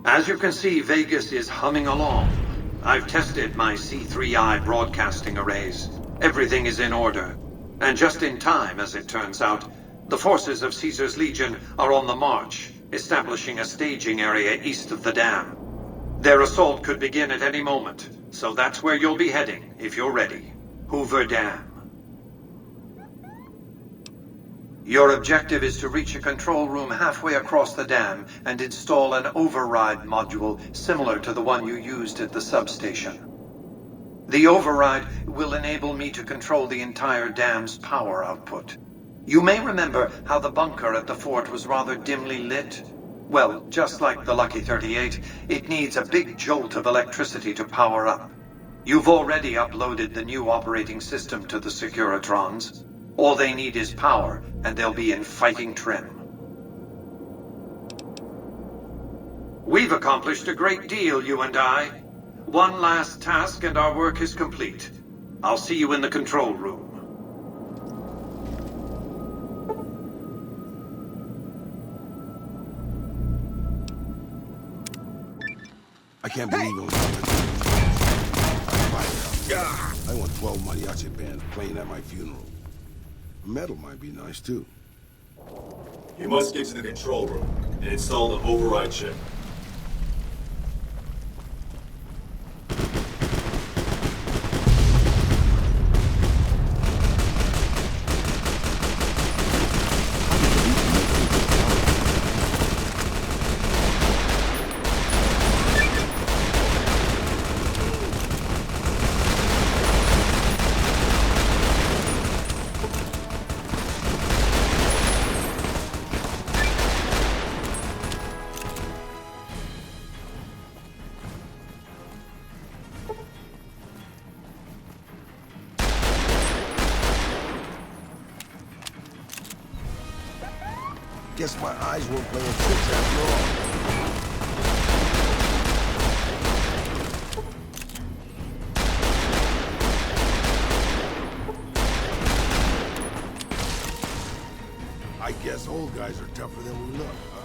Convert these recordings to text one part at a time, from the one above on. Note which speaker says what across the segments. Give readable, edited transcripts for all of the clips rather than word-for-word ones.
Speaker 1: As you can see, Vegas is humming along. I've tested my C3I broadcasting arrays. Everything is in order. And just in time, as it turns out, the forces of Caesar's Legion are on the march, establishing a staging area east of the dam. Their assault could begin at any moment, so that's where you'll be heading, if you're ready. Hoover Dam. Your objective is to reach a control room halfway across the dam and install an override module similar to the one you used at the substation. The override will enable me to control the entire dam's power output. You may remember how the bunker at the fort was rather dimly lit. Well, just like the Lucky 38, it needs a big jolt of electricity to power up. You've already uploaded the new operating system to the Securitrons. All they need is power, and they'll be in fighting trim. We've accomplished a great deal, you and I. One last task and our work is complete. I'll see you in the control room.
Speaker 2: I can't believe it was I want 12 mariachi bands playing at my funeral. Metal might be nice, too.
Speaker 3: You must get to the control room and install the override chip.
Speaker 2: Guess my eyes weren't playing tricks after all. I guess old guys are tougher than we look, huh?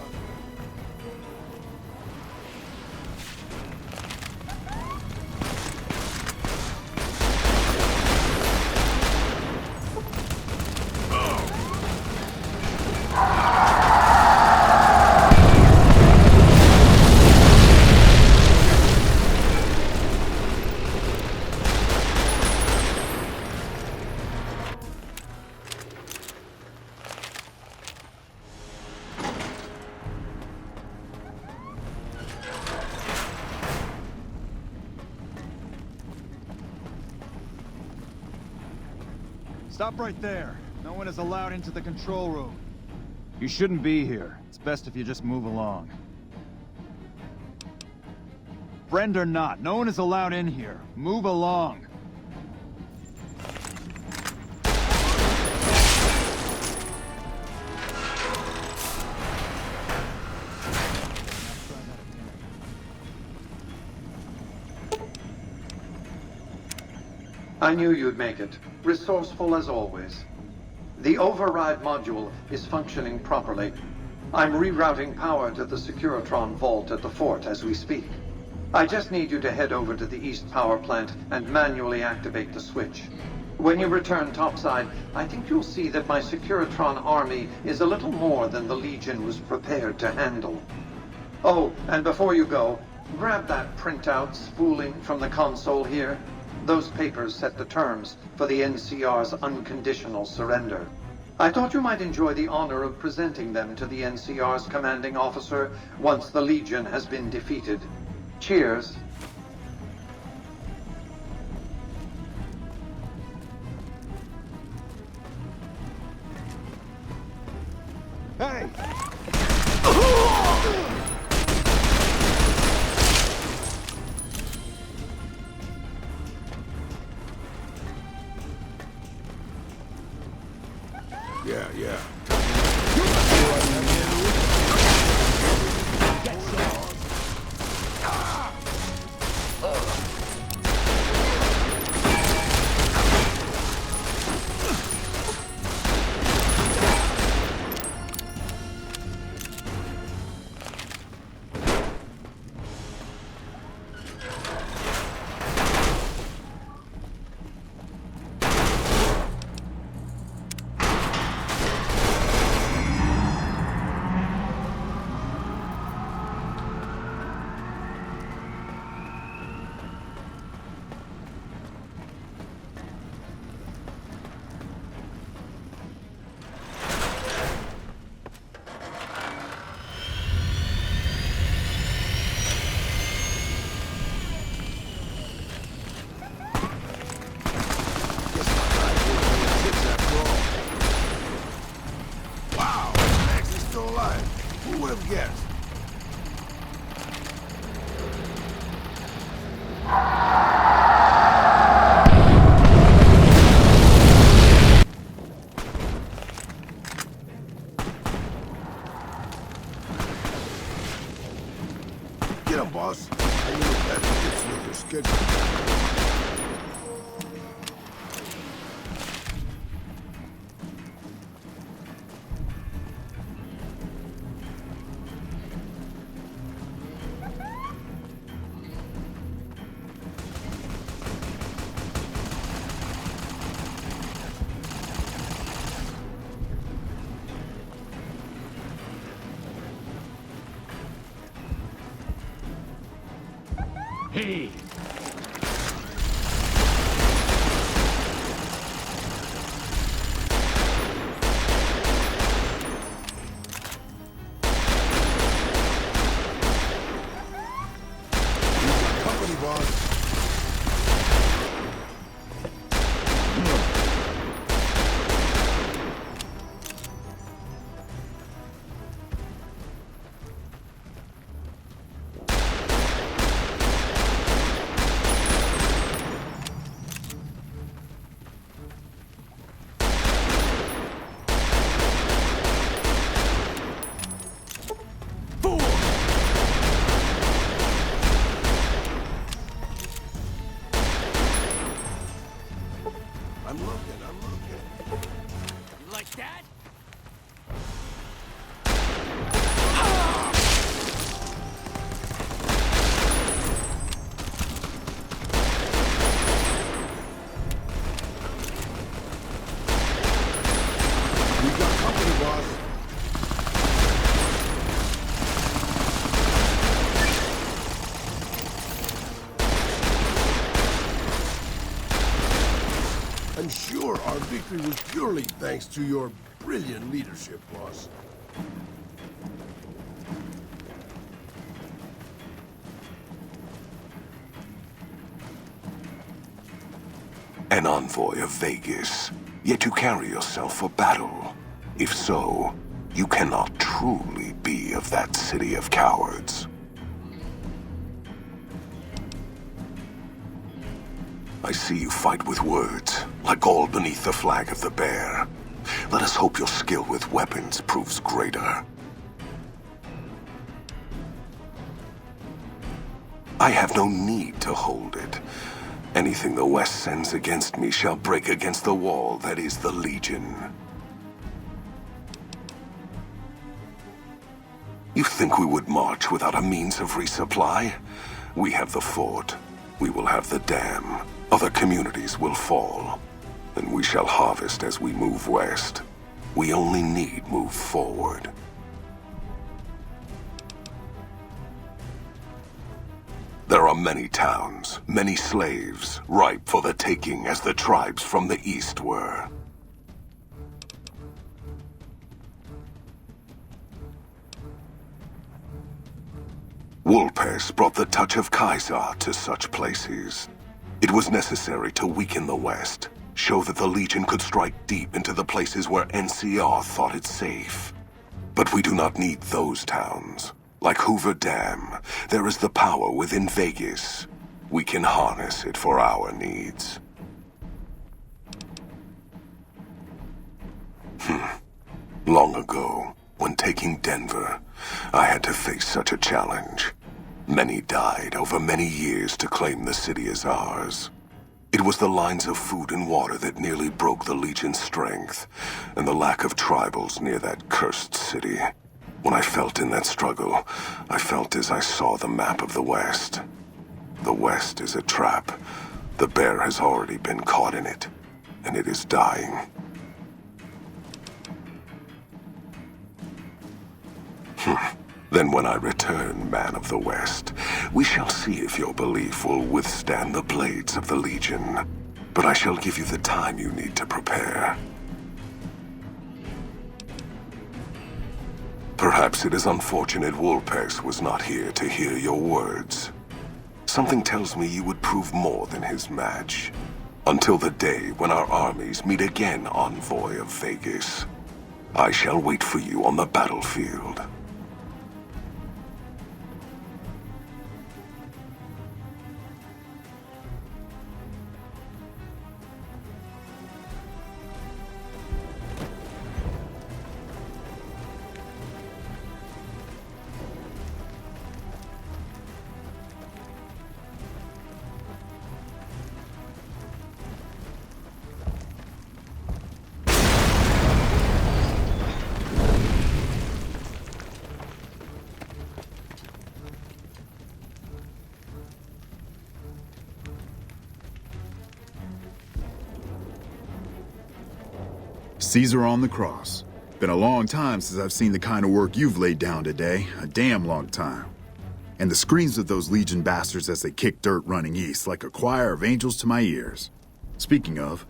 Speaker 4: Stop right there. No one is allowed into the control room. You shouldn't be here. It's best if you just move along. Friend or not, no one is allowed in here. Move along.
Speaker 1: I knew you'd make it. Resourceful as always. The override module is functioning properly. I'm rerouting power to the Securitron vault at the fort as we speak. I just need you to head over to the East Power Plant and manually activate the switch. When you return topside, I think you'll see that my Securitron army is a little more than the Legion was prepared to handle. Oh, and before you go, grab that printout spooling from the console here. Those papers set the terms for the NCR's unconditional surrender. I thought you might enjoy the honor of presenting them to the NCR's commanding officer once the Legion has been defeated. Cheers.
Speaker 4: Hey!
Speaker 2: Yeah. Get up, boss. I know that fits with your schedule.
Speaker 5: Hey!
Speaker 2: Company, boss. I'm looking.
Speaker 5: You like that?
Speaker 2: We got company, boss. I'm sure our victory was purely thanks to your brilliant leadership, boss.
Speaker 6: An envoy of Vegas, yet you carry yourself for battle. If so, you cannot truly be of that city of cowards. I see you fight with words, like all beneath the flag of the bear. Let us hope your skill with weapons proves greater. I have no need to hold it. Anything the West sends against me shall break against the wall that is the Legion. You think we would march without a means of resupply? We have the fort. We will have the dam. Other communities will fall. And we shall harvest as we move west. We only need move forward. There are many towns, many slaves, ripe for the taking as the tribes from the east were. Wolpes brought the touch of Kaiser to such places. It was necessary to weaken the West, show that the Legion could strike deep into the places where NCR thought it safe. But we do not need those towns. Like Hoover Dam, there is the power within Vegas. We can harness it for our needs. Long ago, when taking Denver, I had to face such a challenge. Many died over many years to claim the city as ours. It was the lines of food and water that nearly broke the Legion's strength, and the lack of tribals near that cursed city. When I felt in that struggle, I felt as I saw the map of the West. The West is a trap. The bear has already been caught in it, and it is dying. Then when I return, man of the West, we shall see if your belief will withstand the blades of the Legion. But I shall give you the time you need to prepare. Perhaps it is unfortunate Wolpes was not here to hear your words. Something tells me you would prove more than his match. Until the day when our armies meet again, envoy of Vegas. I shall wait for you on the battlefield.
Speaker 5: Caesar on the cross. Been a long time since I've seen the kind of work you've laid down today. A damn long time. And the screams of those Legion bastards as they kick dirt running east like a choir of angels to my ears. Speaking of,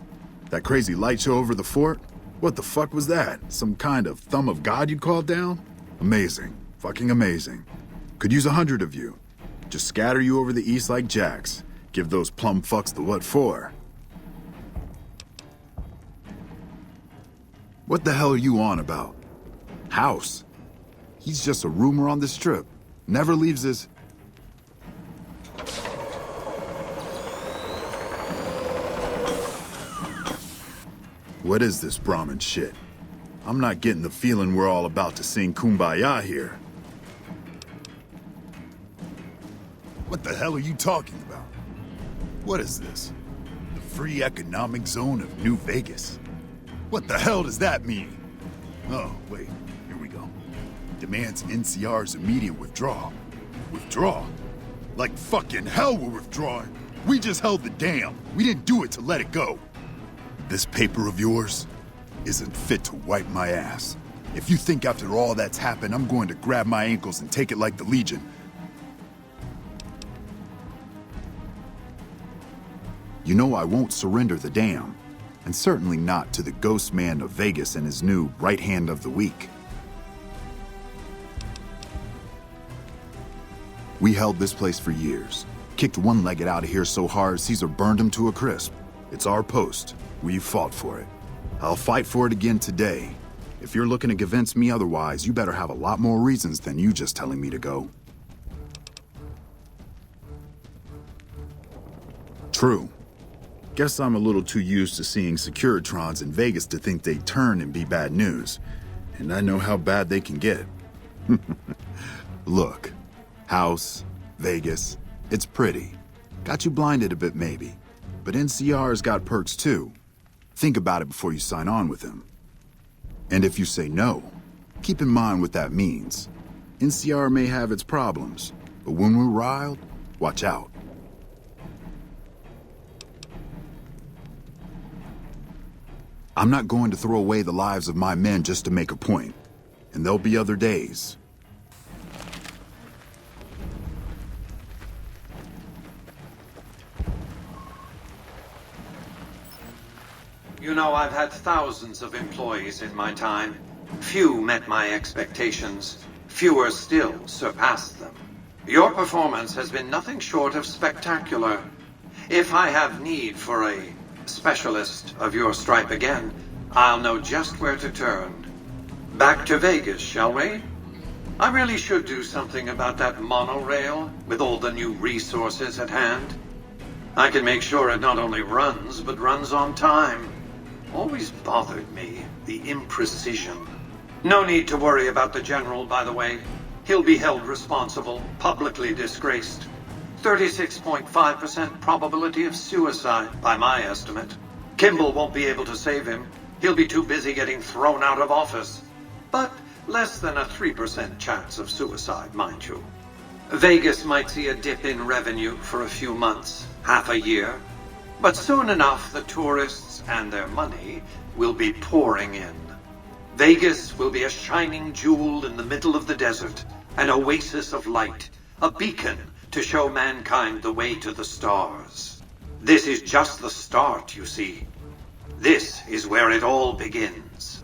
Speaker 5: that crazy light show over the fort? What the fuck was that? Some kind of thumb of God you'd called down? Amazing. Fucking amazing. Could use 100 of you. Just scatter you over the east like jacks. Give those plum fucks the what for. What the hell are you on about? House? He's just a rumor on the strip. Never leaves his... What is this Brahmin shit? I'm not getting the feeling we're all about to sing Kumbaya here. What the hell are you talking about? What is this? The free economic zone of New Vegas? What the hell does that mean? Oh, wait, here we go. Demands NCR's immediate withdrawal. Withdraw? Like fucking hell we're withdrawing. We just held the dam. We didn't do it to let it go. This paper of yours isn't fit to wipe my ass. If you think after all that's happened, I'm going to grab my ankles and take it like the Legion. You know I won't surrender the dam, and certainly not to the ghost man of Vegas and his new right hand of the week. We held this place for years. Kicked one-legged out of here so hard Caesar burned him to a crisp. It's our post. We fought for it. I'll fight for it again today. If you're looking to convince me otherwise, you better have a lot more reasons than you just telling me to go. True. Guess I'm a little too used to seeing Securitrons in Vegas to think they'd turn and be bad news. And I know how bad they can get. Look, House, Vegas, it's pretty. Got you blinded a bit maybe. But NCR's got perks too. Think about it before you sign on with him. And if you say no, keep in mind what that means. NCR may have its problems, but when we're riled, watch out. I'm not going to throw away the lives of my men just to make a point. And there'll be other days.
Speaker 1: You know, I've had thousands of employees in my time. Few met my expectations. Fewer still surpassed them. Your performance has been nothing short of spectacular. If I have need for a specialist of your stripe again, I'll know just where to turn. Back to Vegas, shall we? I really should do something about that monorail with all the new resources at hand. I can make sure it not only runs, but runs on time. Always bothered me, the imprecision. No need to worry about the General, by the way. He'll be held responsible, publicly disgraced. 36.5% probability of suicide, by my estimate. Kimball won't be able to save him. He'll be too busy getting thrown out of office. But less than a 3% chance of suicide, mind you. Vegas might see a dip in revenue for a few months, half a year. But soon enough, the tourists and their money will be pouring in. Vegas will be a shining jewel in the middle of the desert, an oasis of light, a beacon to show mankind the way to the stars. This is just the start, you see. This is where it all begins.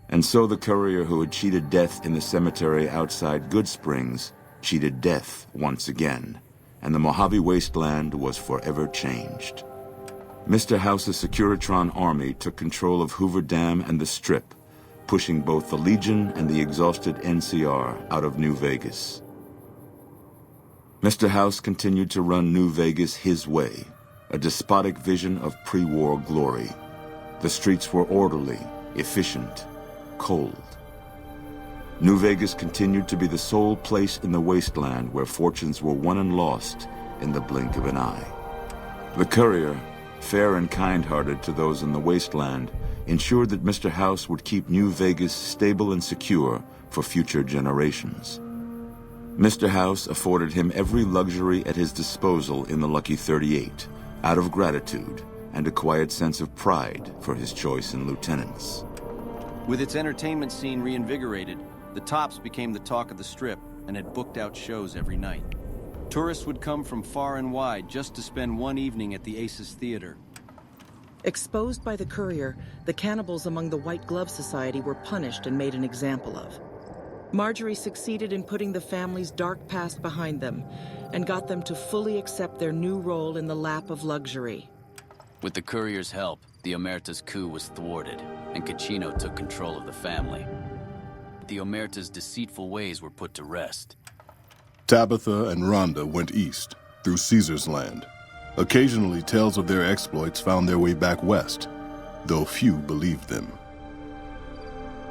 Speaker 7: And so the courier who had cheated death in the cemetery outside Good Springs cheated death once again, and the Mojave Wasteland was forever changed. Mr. House's Securitron army took control of Hoover Dam and the Strip, pushing both the Legion and the exhausted NCR out of New Vegas. Mr. House continued to run New Vegas his way, a despotic vision of pre-war glory. The streets were orderly, efficient, cold. New Vegas continued to be the sole place in the wasteland where fortunes were won and lost in the blink of an eye. The courier, fair and kind-hearted to those in the wasteland, ensured that Mr. House would keep New Vegas stable and secure for future generations. Mr. House afforded him every luxury at his disposal in the Lucky 38, out of gratitude, and a quiet sense of pride for his choice in lieutenants.
Speaker 8: With its entertainment scene reinvigorated, the Tops became the talk of the Strip and had booked out shows every night. Tourists would come from far and wide just to spend one evening at the Aces Theater.
Speaker 9: Exposed by the Courier, the cannibals among the White Glove Society were punished and made an example of. Marjorie succeeded in putting the family's dark past behind them and got them to fully accept their new role in the lap of luxury.
Speaker 10: With the Courier's help, the Omerta's coup was thwarted, and Caccino took control of the family. The Omerta's deceitful ways were put to rest.
Speaker 2: Tabitha and Rhonda went east, through Caesar's land. Occasionally, tales of their exploits found their way back west, though few believed them.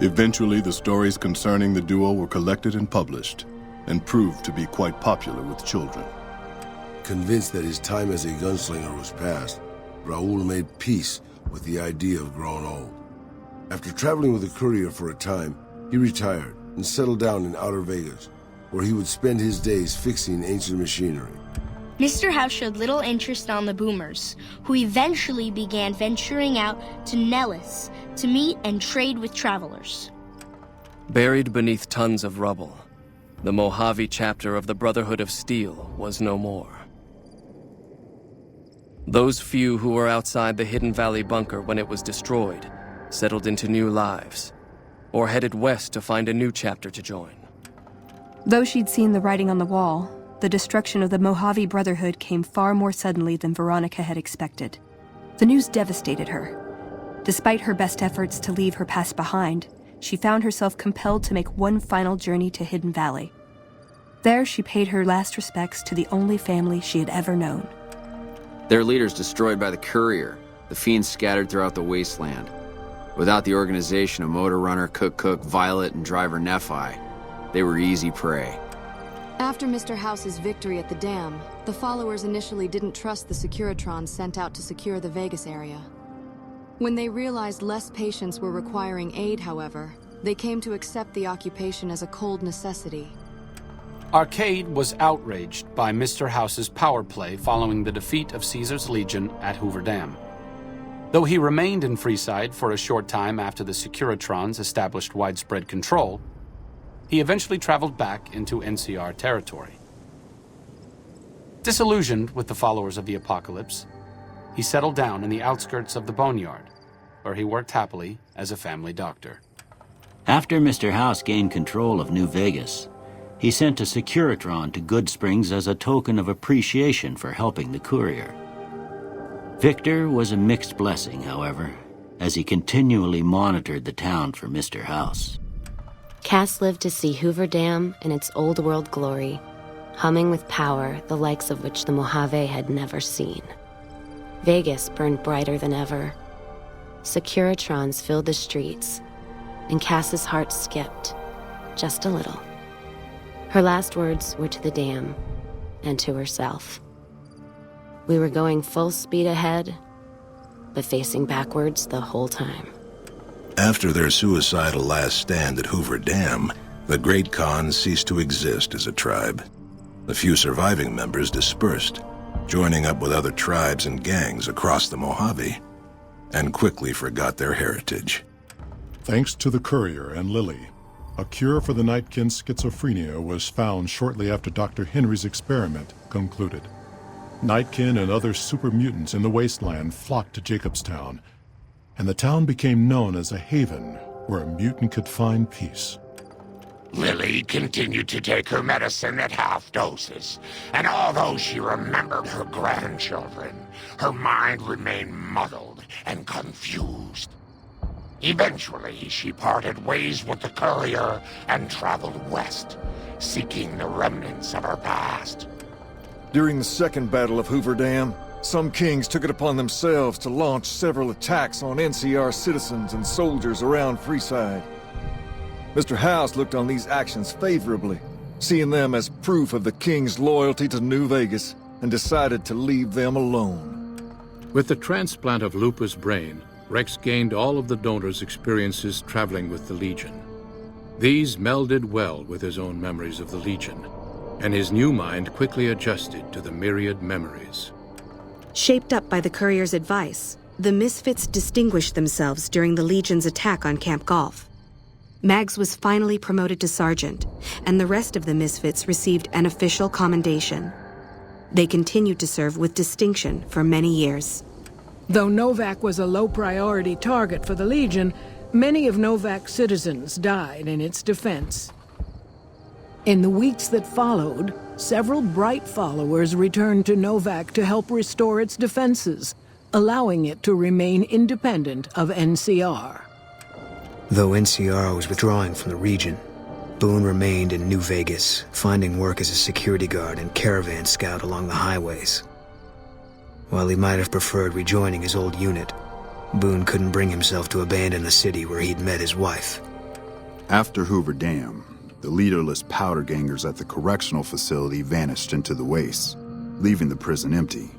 Speaker 2: Eventually, the stories concerning the duo were collected and published, and proved to be quite popular with children.
Speaker 6: Convinced that his time as a gunslinger was past, Raoul made peace with the idea of growing old. After traveling with the Courier for a time, he retired and settled down in Outer Vegas, where he would spend his days fixing ancient machinery.
Speaker 11: Mr. House showed little interest on the boomers, who eventually began venturing out to Nellis to meet and trade with travelers.
Speaker 12: Buried beneath tons of rubble, the Mojave chapter of the Brotherhood of Steel was no more. Those few who were outside the Hidden Valley bunker when it was destroyed settled into new lives, or headed west to find a new chapter to join.
Speaker 13: Though she'd seen the writing on the wall, the destruction of the Mojave Brotherhood came far more suddenly than Veronica had expected. The news devastated her. Despite her best efforts to leave her past behind, she found herself compelled to make one final journey to Hidden Valley. There, she paid her last respects to the only family she had ever known.
Speaker 14: Their leaders destroyed by the Courier, the fiends scattered throughout the wasteland. Without the organization of Motor Runner, Cook, Violet, and Driver Nephi, they were easy prey.
Speaker 15: After Mr. House's victory at the dam, the followers initially didn't trust the Securitrons sent out to secure the Vegas area. When they realized less patients were requiring aid, however, they came to accept the occupation as a cold necessity.
Speaker 16: Arcade was outraged by Mr. House's power play following the defeat of Caesar's Legion at Hoover Dam. Though he remained in Freeside for a short time after the Securitrons established widespread control, he eventually traveled back into NCR territory. Disillusioned with the followers of the apocalypse, he settled down in the outskirts of the Boneyard, where he worked happily as a family doctor.
Speaker 17: After Mr. House gained control of New Vegas, he sent a Securitron to Good Springs as a token of appreciation for helping the Courier. Victor was a mixed blessing, however, as he continually monitored the town for Mr. House.
Speaker 18: Cass lived to see Hoover Dam in its old world glory, humming with power the likes of which the Mojave had never seen. Vegas burned brighter than ever. Securitrons filled the streets, and Cass's heart skipped, just a little. Her last words were to the dam, and to herself. We were going full speed ahead, but facing backwards the whole time.
Speaker 6: After their suicidal last stand at Hoover Dam, the Great Khan ceased to exist as a tribe. The few surviving members dispersed, joining up with other tribes and gangs across the Mojave, and quickly forgot their heritage.
Speaker 19: Thanks to the Courier and Lily, a cure for the Nightkin's schizophrenia was found shortly after Dr. Henry's experiment concluded. Nightkin and other super mutants in the wasteland flocked to Jacobstown, and the town became known as a haven where a mutant could find peace.
Speaker 20: Lily continued to take her medicine at half doses, and although she remembered her grandchildren, her mind remained muddled and confused. Eventually, she parted ways with the Courier and traveled west, seeking the remnants of her past.
Speaker 21: During the Second Battle of Hoover Dam, some kings took it upon themselves to launch several attacks on NCR citizens and soldiers around Freeside. Mr. House looked on these actions favorably, seeing them as proof of the king's loyalty to New Vegas, and decided to leave them alone.
Speaker 22: With the transplant of Lupa's brain, Rex gained all of the donor's experiences traveling with the Legion. These melded well with his own memories of the Legion, and his new mind quickly adjusted to the myriad memories.
Speaker 3: Shaped up by the courier's advice, the Misfits distinguished themselves during the Legion's attack on Camp Golf. Mags was finally promoted to sergeant, and the rest of the Misfits received an official commendation. They continued to serve with distinction for many years.
Speaker 4: Though Novak was a low-priority target for the Legion, many of Novak's citizens died in its defense. In the weeks that followed, several bright followers returned to Novak to help restore its defenses, allowing it to remain independent of NCR.
Speaker 23: Though NCR was withdrawing from the region, Boone remained in New Vegas, finding work as a security guard and caravan scout along the highways. While he might have preferred rejoining his old unit, Boone couldn't bring himself to abandon the city where he'd met his wife.
Speaker 5: After Hoover Dam, the leaderless powder gangers at the correctional facility vanished into the wastes, leaving the prison empty.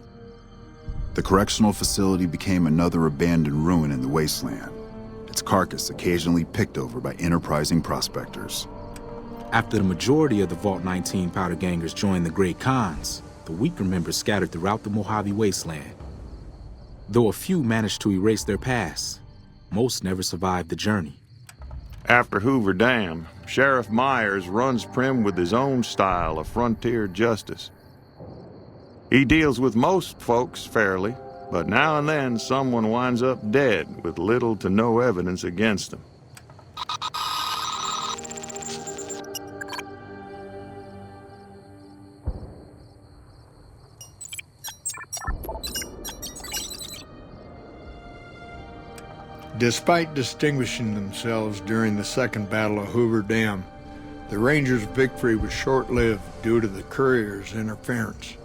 Speaker 5: The correctional facility became another abandoned ruin in the wasteland, its carcass occasionally picked over by enterprising prospectors.
Speaker 24: After the majority of the Vault 19 powder gangers joined the Great Khans, the weaker members scattered throughout the Mojave wasteland. Though a few managed to erase their past, most never survived the journey.
Speaker 25: After Hoover Dam, Sheriff Myers runs Prim with his own style of frontier justice. He deals with most folks fairly, but now and then someone winds up dead with little to no evidence against them.
Speaker 26: Despite distinguishing themselves during the Second Battle of Hoover Dam, the Rangers' victory was short-lived due to the courier's interference.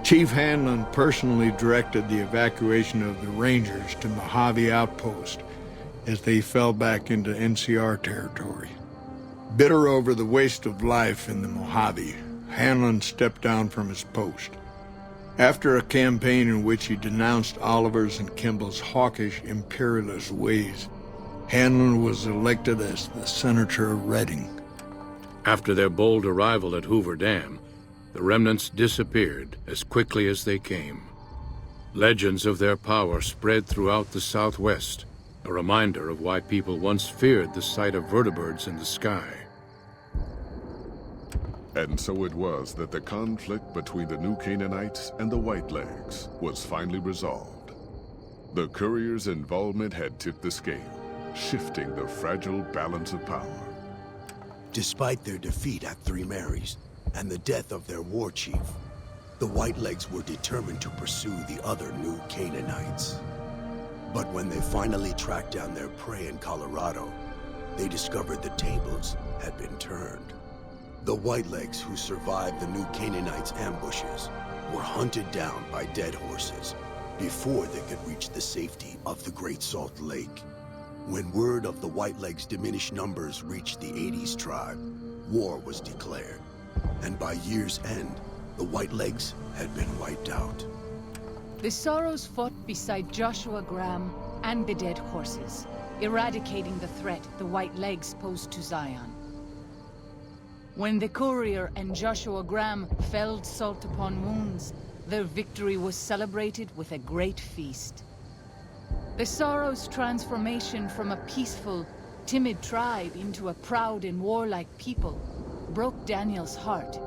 Speaker 26: Chief Hanlon personally directed the evacuation of the Rangers to Mojave Outpost as they fell back into NCR territory. Bitter over the waste of life in the Mojave, Hanlon stepped down from his post. After a campaign in which he denounced Oliver's and Kimball's hawkish imperialist ways, Hanlon was elected as the Senator of Reading.
Speaker 22: After their bold arrival at Hoover Dam, the remnants disappeared as quickly as they came. Legends of their power spread throughout the Southwest, a reminder of why people once feared the sight of vertibirds in the sky.
Speaker 2: And so it was that the conflict between the New Canaanites and the Whitelegs was finally resolved. The courier's involvement had tipped the scale, shifting the fragile balance of power.
Speaker 27: Despite their defeat at Three Marys and the death of their war chief, the Whitelegs were determined to pursue the other New Canaanites. But when they finally tracked down their prey in Colorado, they discovered the tables had been turned. The Whitelegs who survived the New Canaanites' ambushes were hunted down by dead horses before they could reach the safety of the Great Salt Lake. When word of the Whitelegs' diminished numbers reached the 80s tribe, war was declared, and by year's end, the Whitelegs had been wiped out.
Speaker 28: The Sorrows fought beside Joshua Graham and the dead horses, eradicating the threat the Whitelegs posed to Zion. When the courier and Joshua Graham felled Salt upon wounds, their victory was celebrated with a great feast. The Sorrows' transformation from a peaceful, timid tribe into a proud and warlike people broke Daniel's heart.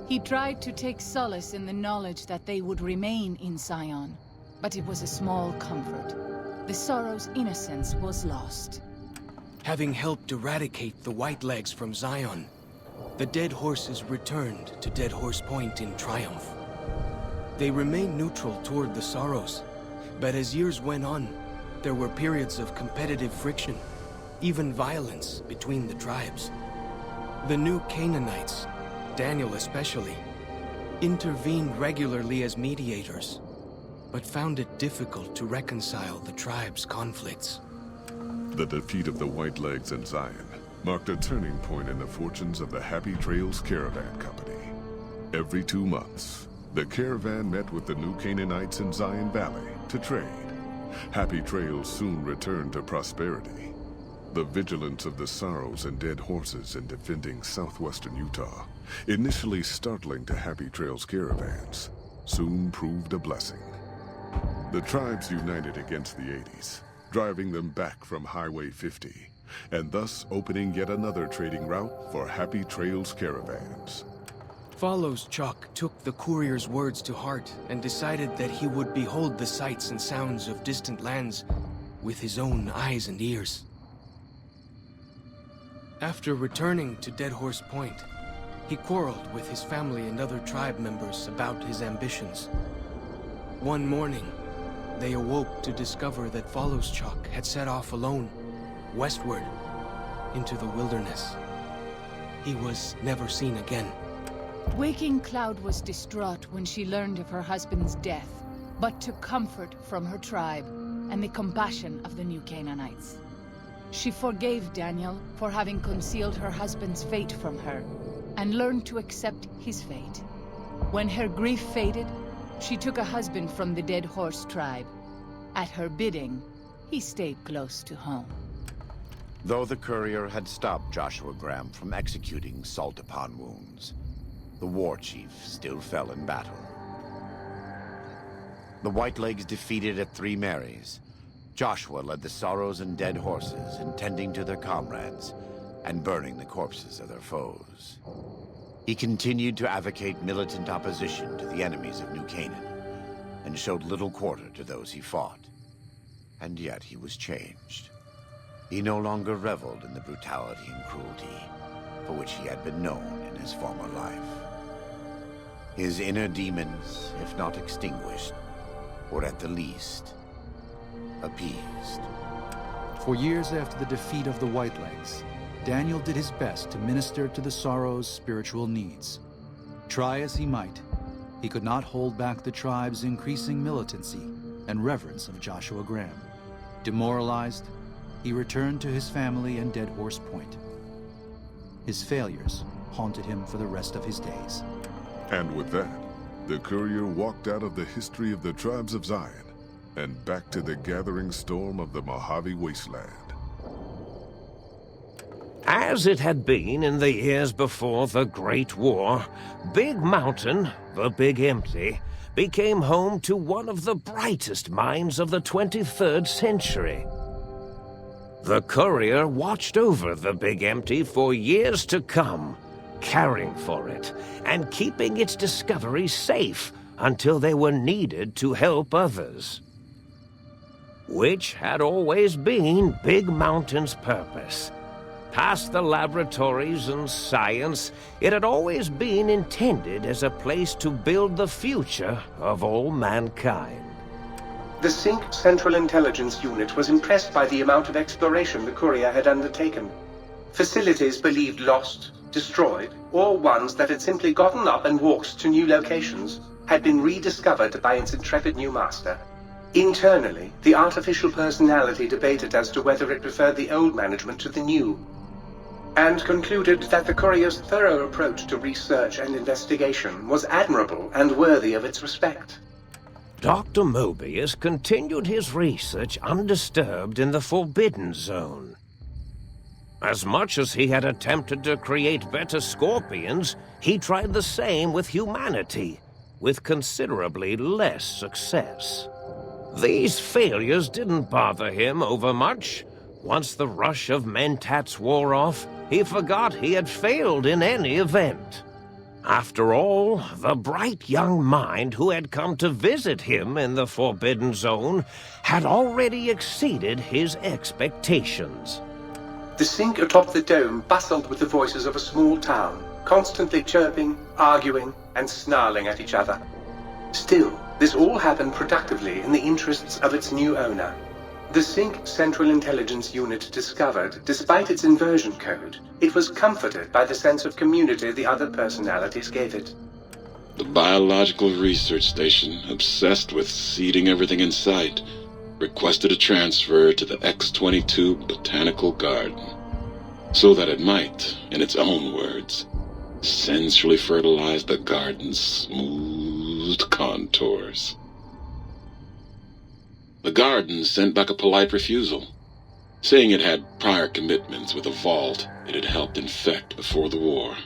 Speaker 28: He tried to take solace in the knowledge that they would remain in Zion, but it was a small comfort. The Sorrows' innocence was lost.
Speaker 29: Having helped eradicate the Whitelegs from Zion, the dead horses returned to Dead Horse Point in triumph. They remained neutral toward the Sorrows, but as years went on, there were periods of competitive friction, even violence between the tribes. The New Canaanites, Daniel especially, intervened regularly as mediators, but found it difficult to reconcile the tribe's conflicts.
Speaker 2: The defeat of the Whitelegs in Zion marked a turning point in the fortunes of the Happy Trails Caravan Company. Every 2 months, the caravan met with the New Canaanites in Zion Valley to trade. Happy Trails soon returned to prosperity. The vigilance of the Sorrows and dead horses in defending southwestern Utah, initially startling to Happy Trails caravans, soon proved a blessing. The tribes united against the 80s, driving them back from Highway 50, and thus opening yet another trading route for Happy Trails caravans.
Speaker 29: Follows Chuck took the courier's words to heart and decided that he would behold the sights and sounds of distant lands with his own eyes and ears. After returning to Dead Horse Point, he quarreled with his family and other tribe members about his ambitions. One morning, they awoke to discover that Follows Chuck had set off alone, westward, into the wilderness. He was never seen again.
Speaker 28: Waking Cloud was distraught when she learned of her husband's death, but took comfort from her tribe and the compassion of the new Canaanites. She forgave Daniel for having concealed her husband's fate from her, and learned to accept his fate. When her grief faded, she took a husband from the Dead Horse tribe. At her bidding, he stayed close to home.
Speaker 1: Though the courier had stopped Joshua Graham from executing salt-upon wounds, the war chief still fell in battle. The Whitelegs defeated at Three Marys. Joshua led the Sorrows and Dead Horses in tending to their comrades and burning the corpses of their foes. He continued to advocate militant opposition to the enemies of New Canaan, and showed little quarter to those he fought. And yet he was changed. He no longer reveled in the brutality and cruelty for which he had been known in his former life. His inner demons, if not extinguished, were at the least appeased.
Speaker 7: For years after the defeat of the Whitelegs, Daniel did his best to minister to the Sorrows' spiritual needs. Try as he might, he could not hold back the tribe's increasing militancy and reverence of Joshua Graham. Demoralized, he returned to his family in Dead Horse Point. His failures haunted him for the rest of his days.
Speaker 2: And with that, the courier walked out of the history of the tribes of Zion and back to the gathering storm of the Mojave Wasteland.
Speaker 8: As it had been in the years before the Great War, Big Mountain, the Big Empty, became home to one of the brightest minds of the 23rd century. The courier watched over the Big Empty for years to come, caring for it and keeping its discoveries safe until they were needed to help others. Which had always been Big Mountain's purpose. Past the laboratories and science, it had always been intended as a place to build the future of all mankind.
Speaker 9: The Sync Central Intelligence Unit was impressed by the amount of exploration the courier had undertaken. Facilities believed lost, destroyed, or ones that had simply gotten up and walked to new locations had been rediscovered by its intrepid new master. Internally, the artificial personality debated as to whether it preferred the old management to the new, and concluded that the courier's thorough approach to research and investigation was admirable and worthy of its respect.
Speaker 8: Dr. Mobius continued his research undisturbed in the Forbidden Zone. As much as he had attempted to create better scorpions, he tried the same with humanity, with considerably less success. These failures didn't bother him overmuch. Once the rush of mentats wore off, he forgot he had failed in any event. After all, the bright young mind who had come to visit him in the Forbidden Zone had already exceeded his expectations.
Speaker 9: The Sync atop the dome bustled with the voices of a small town, constantly chirping, arguing, and snarling at each other. Still, this all happened productively in the interests of its new owner. The Sync Central Intelligence Unit discovered, despite its inversion code, it was comforted by the sense of community the other personalities gave it.
Speaker 10: The Biological Research Station, obsessed with seeding everything in sight, requested a transfer to the X-22 Botanical Garden, so that it might, in its own words, sensually fertilize the garden's smooth contours. The garden sent back a polite refusal, saying it had prior commitments with a vault it had helped infect before the war.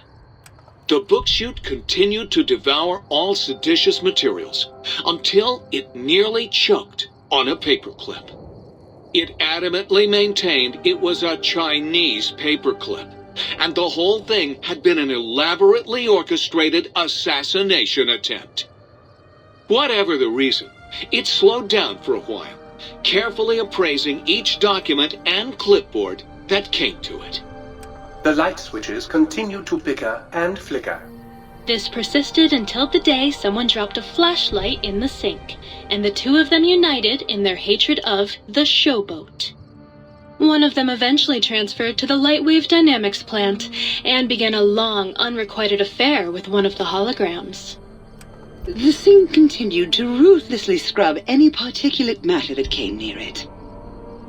Speaker 6: The book chute continued to devour all seditious materials until it nearly choked on a paperclip. It adamantly maintained it was a Chinese paperclip, and the whole thing had been an elaborately orchestrated assassination attempt. Whatever the reason, it slowed down for a while, carefully appraising each document and clipboard that came to it.
Speaker 9: The light switches continued to bicker and flicker.
Speaker 11: This persisted until the day someone dropped a flashlight in the sink, and the two of them united in their hatred of the showboat. One of them eventually transferred to the Lightwave Dynamics plant, and began a long, unrequited affair with one of the holograms.
Speaker 12: The sink continued to ruthlessly scrub any particulate matter that came near it.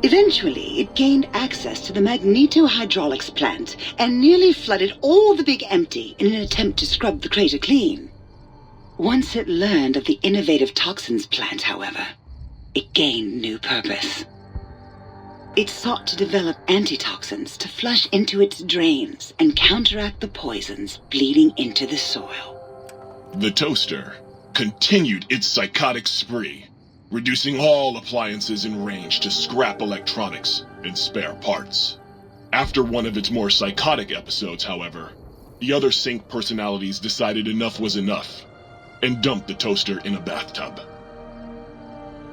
Speaker 12: Eventually, it gained access to the magnetohydraulics plant and nearly flooded all the Big Empty in an attempt to scrub the crater clean. Once it learned of the innovative toxins plant, however, it gained new purpose. It sought to develop antitoxins to flush into its drains and counteract the poisons bleeding into the soil.
Speaker 13: The toaster continued its psychotic spree, reducing all appliances in range to scrap electronics and spare parts. After one of its more psychotic episodes, however, the other sink personalities decided enough was enough and dumped the toaster in a bathtub.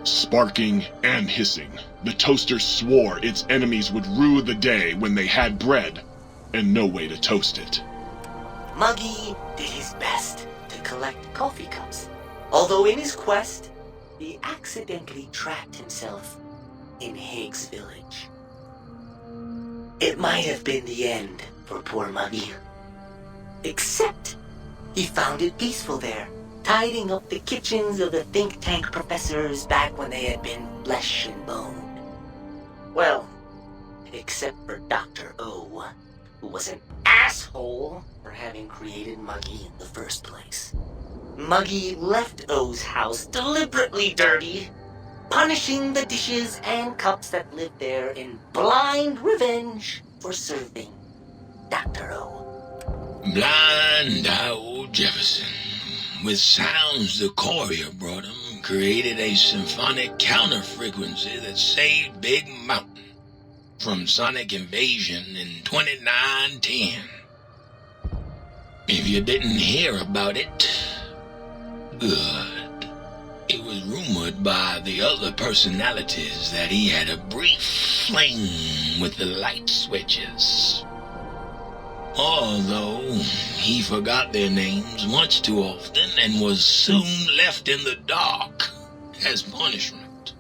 Speaker 13: Sparking and hissing, the toaster swore its enemies would rue the day when they had bread and no way to toast it.
Speaker 14: Muggy did his best to collect coffee cups, although in his quest, he accidentally trapped himself in Higgs Village. It might have been the end for poor Muggy. Except, he found it peaceful there, tidying up the kitchens of the think tank professors back when they had been flesh and bone. Well, except for Dr. O, who was an asshole for having created Muggy in the first place. Muggy left O's house deliberately dirty, punishing the dishes and cups that lived there in blind revenge for serving Dr. O.
Speaker 20: Blind old Jefferson, with sounds the courier brought him, created a symphonic counter-frequency that saved Big Mountain from sonic invasion in 2910. If you didn't hear about it, good. It was rumored by the other personalities that he had a brief fling with the light switches. Although he forgot their names much too often and was soon left in the dark as punishment.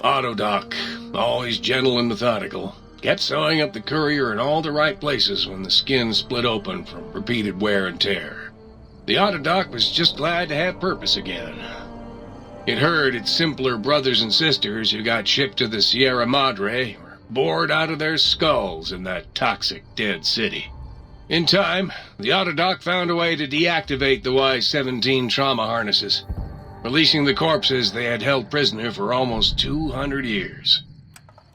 Speaker 15: Autodoc, always gentle and methodical, kept sewing up the courier in all the right places when the skin split open from repeated wear and tear. The Autodoc was just glad to have purpose again. It heard its simpler brothers and sisters who got shipped to the Sierra Madre were bored out of their skulls in that toxic dead city. In time, the Autodoc found a way to deactivate the Y-17 trauma harnesses, releasing the corpses they had held prisoner for almost 200 years.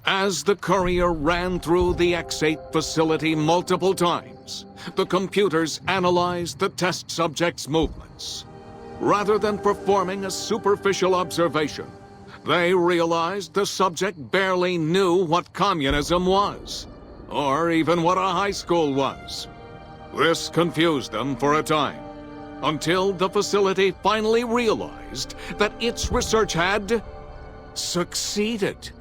Speaker 16: As the courier ran through the X-8 facility multiple times, the computers analyzed the test subject's movements. Rather than performing a superficial observation, they realized the subject barely knew what communism was, or even what a high school was. This confused them for a time, until the facility finally realized that its research had succeeded.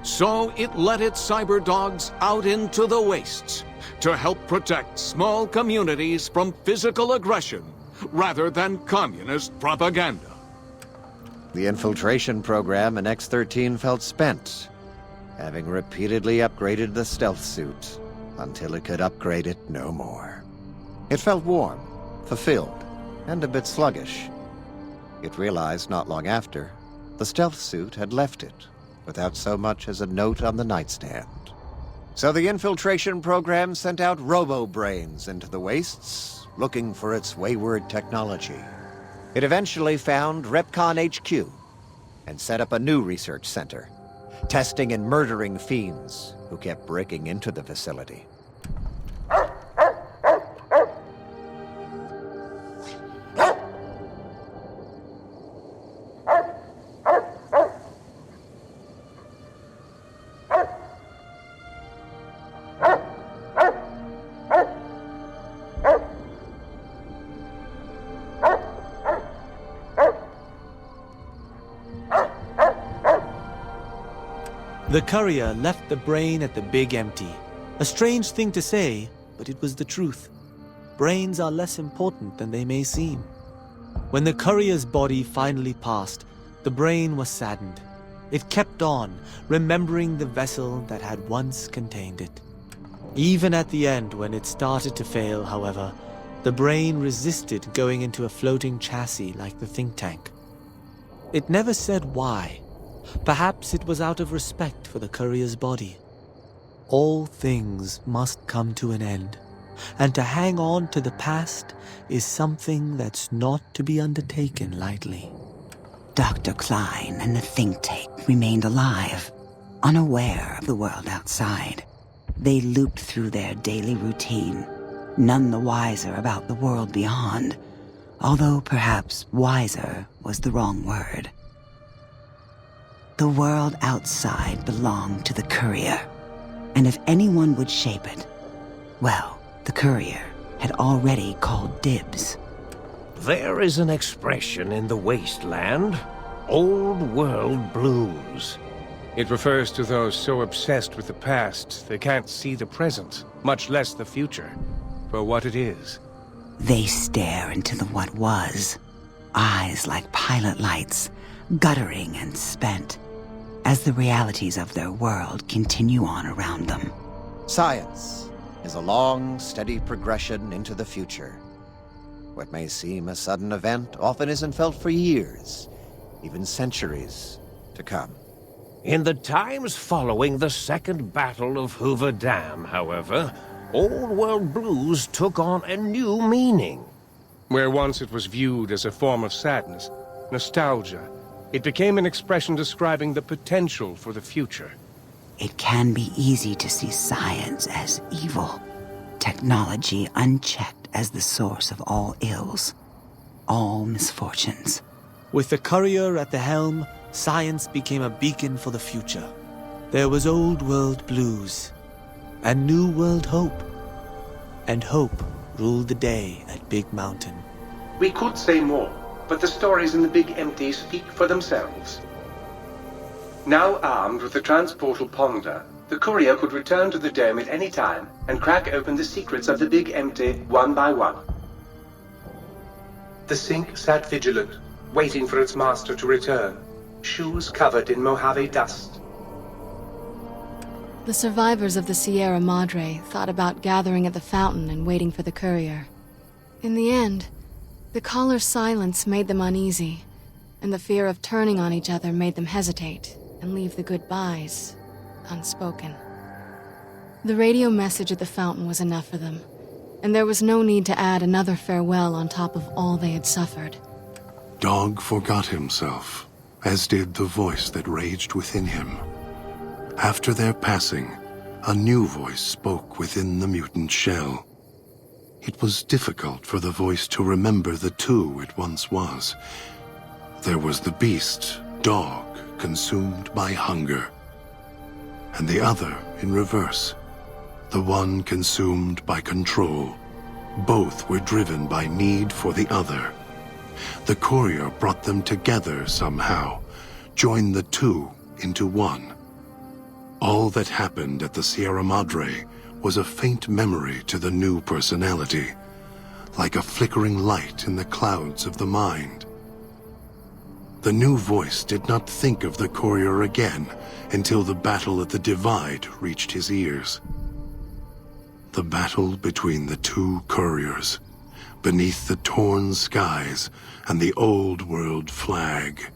Speaker 16: So it let its cyber dogs out into the wastes to help protect small communities from physical aggression rather than communist propaganda. The infiltration program in X-13 felt spent, having repeatedly upgraded the stealth suit until it could upgrade it no more. It felt warm, fulfilled, and a bit sluggish. It realized not long after, the stealth suit had left it, without so much as a note on the nightstand. So the infiltration program sent out robo-brains into the wastes, looking for its wayward technology. It eventually found Repcon HQ, and set up a new research center, testing and murdering fiends who kept breaking into the facility.
Speaker 3: The courier left the brain at the Big Empty. A strange thing to say, but it was the truth. Brains are less important than they may seem. When the courier's body finally passed, the brain was saddened. It kept on, remembering the vessel that had once contained it. Even at the end, when it started to fail, however, the brain resisted going into a floating chassis like the think tank. It never said why. Perhaps it was out of respect for the courier's body. All things must come to an end, and to hang on to the past is something that's not to be undertaken lightly.
Speaker 12: Dr. Klein and the think tank remained alive, unaware of the world outside. They looped through their daily routine, none the wiser about the world beyond, although perhaps wiser was the wrong word. The world outside belonged to the courier, and if anyone would shape it, well, the courier had already called dibs.
Speaker 8: There is an expression in the wasteland, old world blues.
Speaker 15: It refers to those so obsessed with the past they can't see the present, much less the future, for what it is.
Speaker 12: They stare into the what was, eyes like pilot lights, guttering and spent, as the realities of their world continue on around them.
Speaker 4: Science is a long, steady progression into the future. What may seem a sudden event often isn't felt for years, even centuries to come.
Speaker 8: In the times following the Second Battle of Hoover Dam, however, old world blues took on a new meaning.
Speaker 15: Where once it was viewed as a form of sadness, nostalgia, it became an expression describing the potential for the future.
Speaker 12: It can be easy to see science as evil, technology unchecked as the source of all ills, all misfortunes.
Speaker 3: With the courier at the helm, science became a beacon for the future. There was old world blues, and new world hope. And hope ruled the day at Big Mountain.
Speaker 9: We could say more, but the stories in the Big Empty speak for themselves. Now armed with the transportal Ponder, the courier could return to the dome at any time and crack open the secrets of the Big Empty one by one. The Sync sat vigilant, waiting for its master to return, shoes covered in Mojave dust.
Speaker 5: The survivors of the Sierra Madre thought about gathering at the fountain and waiting for the courier. In the end, the caller's silence made them uneasy, and the fear of turning on each other made them hesitate and leave the goodbyes unspoken. The radio message at the fountain was enough for them, and there was no need to add another farewell on top of all they had suffered.
Speaker 17: Dog forgot himself, as did the voice that raged within him. After their passing, a new voice spoke within the mutant shell. It was difficult for the voice to remember the two it once was. There was the beast, Dog, consumed by hunger, and the other in reverse, the one consumed by control. Both were driven by need for the other. The courier brought them together somehow, joined the two into one. All that happened at the Sierra Madre was a faint memory to the new personality, like a flickering light in the clouds of the mind. The new voice did not think of the courier again until the battle at the Divide reached his ears. The battle between the two couriers, beneath the torn skies and the old world flag,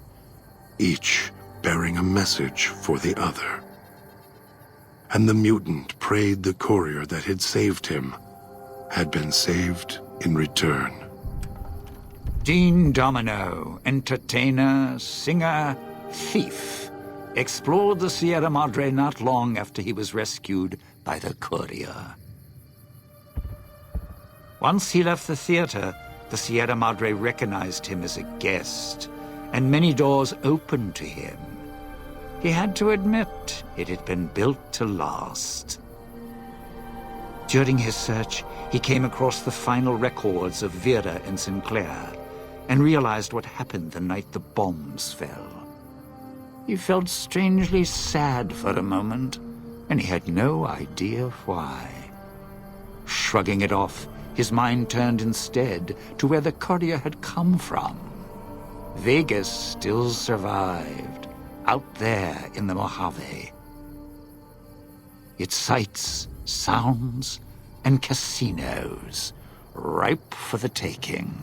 Speaker 17: each bearing a message for the other. And the mutant prayed the courier that had saved him had been saved in return.
Speaker 18: Dean Domino, entertainer, singer, thief, explored the Sierra Madre not long after he was rescued by the courier. Once he left the theater, the Sierra Madre recognized him as a guest, and many doors opened to him. He had to admit it had been built to last. During his search, he came across the final records of Vera and Sinclair, and realized what happened the night the bombs fell. He felt strangely sad for a moment, and he had no idea why. Shrugging it off, his mind turned instead to where the courier had come from. Vegas still survived, out there in the Mojave. Its sights, sounds, and casinos, ripe for the taking.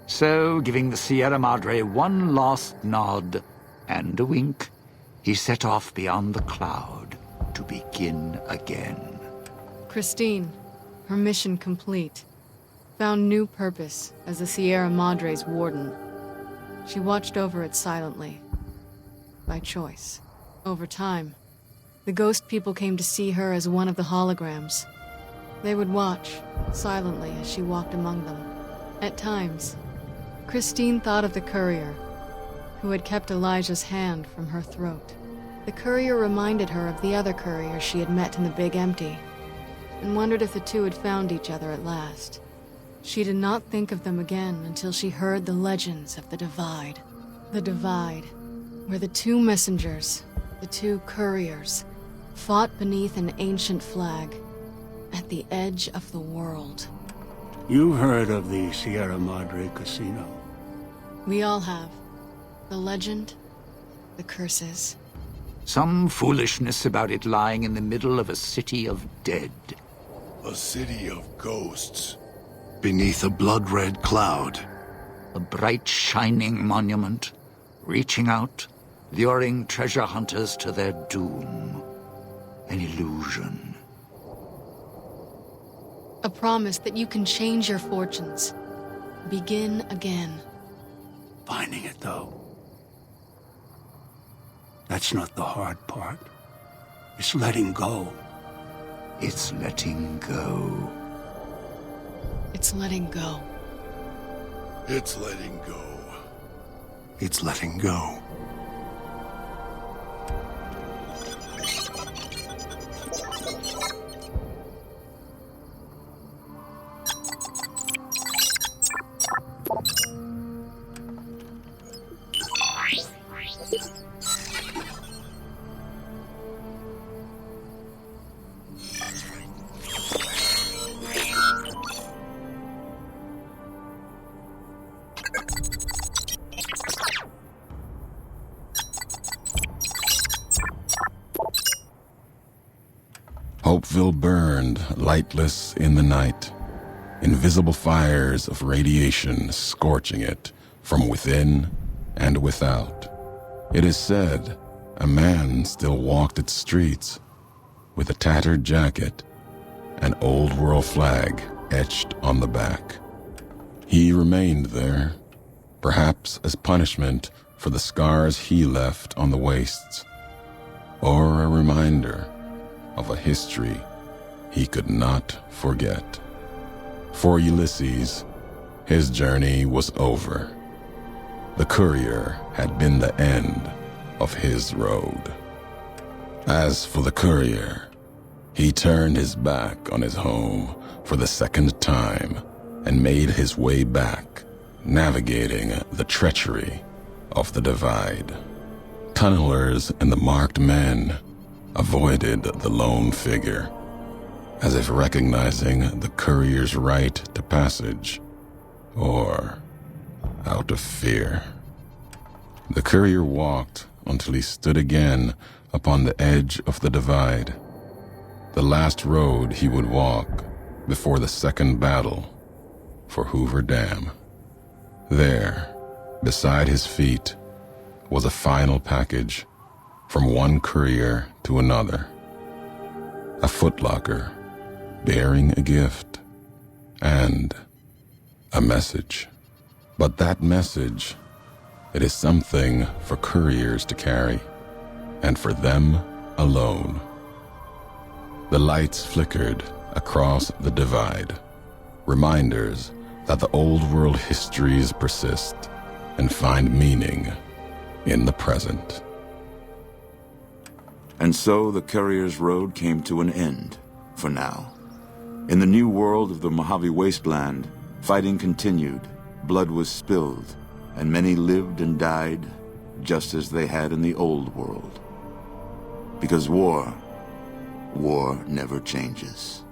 Speaker 18: So, giving the Sierra Madre one last nod and a wink, he set off beyond the cloud to begin again.
Speaker 5: Christine, her mission complete, found new purpose as the Sierra Madre's warden. She watched over it silently, by choice. Over time, the ghost people came to see her as one of the holograms. They would watch, silently, as she walked among them. At times, Christine thought of the courier, who had kept Elijah's hand from her throat. The courier reminded her of the other courier she had met in the Big Empty, and wondered if the two had found each other at last. She did not think of them again until she heard the legends of the Divide. The Divide, where the two messengers, the two couriers, fought beneath an ancient flag, at the edge of the world.
Speaker 19: You've heard of the Sierra Madre Casino.
Speaker 5: We all have. The legend, the curses.
Speaker 18: Some foolishness about it lying in the middle of a city of dead.
Speaker 17: A city of ghosts. Beneath a blood-red cloud.
Speaker 18: A bright, shining monument, reaching out, luring treasure hunters to their doom. An illusion.
Speaker 5: A promise that you can change your fortunes. Begin again.
Speaker 19: Finding it, though. That's not the hard part. It's letting go.
Speaker 18: It's letting go.
Speaker 5: It's letting go.
Speaker 17: It's letting go. It's letting go.
Speaker 10: Hopeville burned, lightless in the night, invisible fires of radiation scorching it from within and without. It is said a man still walked its streets with a tattered jacket, an old world flag etched on the back. He remained there, perhaps as punishment for the scars he left on the wastes, or a reminder of a history he could not forget. For Ulysses, his journey was over. The courier had been the end of his road. As for the courier, he turned his back on his home for the second time and made his way back, navigating the treachery of the Divide. Tunnelers and the marked men avoided the lone figure, as if recognizing the courier's right to passage, or out of fear. The courier walked until he stood again upon the edge of the Divide, the last road he would walk before the second battle for Hoover Dam. There, beside his feet, was a final package from one courier to another. A footlocker bearing a gift and a message. But that message, it is something for couriers to carry, and for them alone. The lights flickered across the Divide, reminders that the old world histories persist and find meaning in the present.
Speaker 21: And so the courier's road came to an end, for now. In the new world of the Mojave Wasteland, fighting continued, blood was spilled, and many lived and died, just as they had in the old world. Because war never changes.